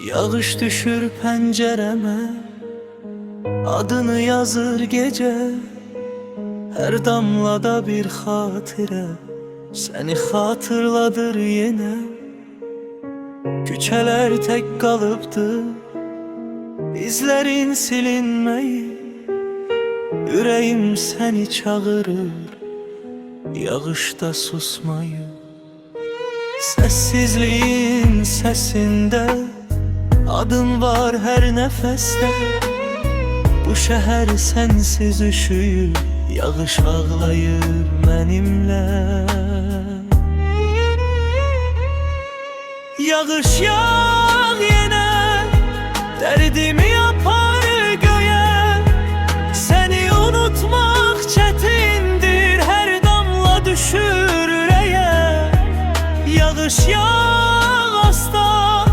Yağış düşür pencereme, adını yazır gece. Her damlada bir hatire, seni hatırladır yine. Küçeler tek kalıptı, izlerin silinmeyi. Yüreğim seni çağırır, yağışta susmayı. Sessizliğin sesinde adın var her nefeste. Bu şehir sensiz üşüyür, yağış ağlayır benimle. Yağış yağ yine, derdimi yapar göğe. Seni unutmak çetindir, her damla düşür yüreğe. Yağış yağ hasta,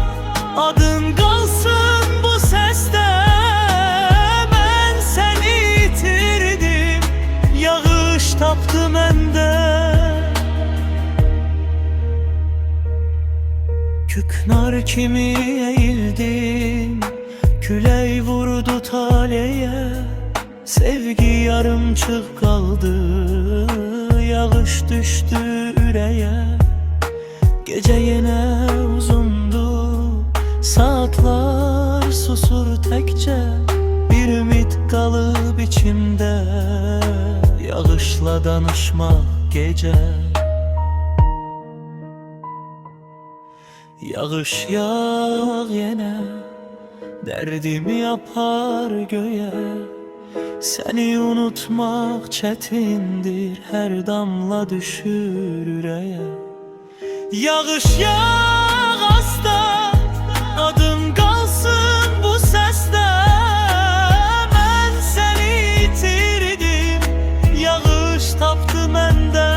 adın kalsın bu seste. Ben seni yitirdim, yağış taptı mende. Küknar kimi eğildim, küley vurdu taleye. Sevgi yarımçık kaldı, yağış düştü yüreğe. Gece yine uzundu, saatler susur tekçe. Bir ümit kalıp içimde, yağışla danışmak gece. Yağış yağ yine, derdimi yapar göğe. Seni unutmak çetindir, her damla düşür yüreğe. Yağış yağ hasta, adın kalsın bu seste. Ben seni yitirdim, yağış taptı mende.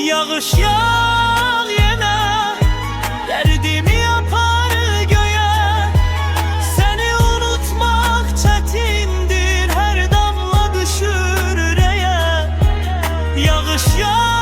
Yağış yağ yine, derdimi yapar göğe. Seni unutmak çetindir, her damla düşür yüreğe. Yağış yağ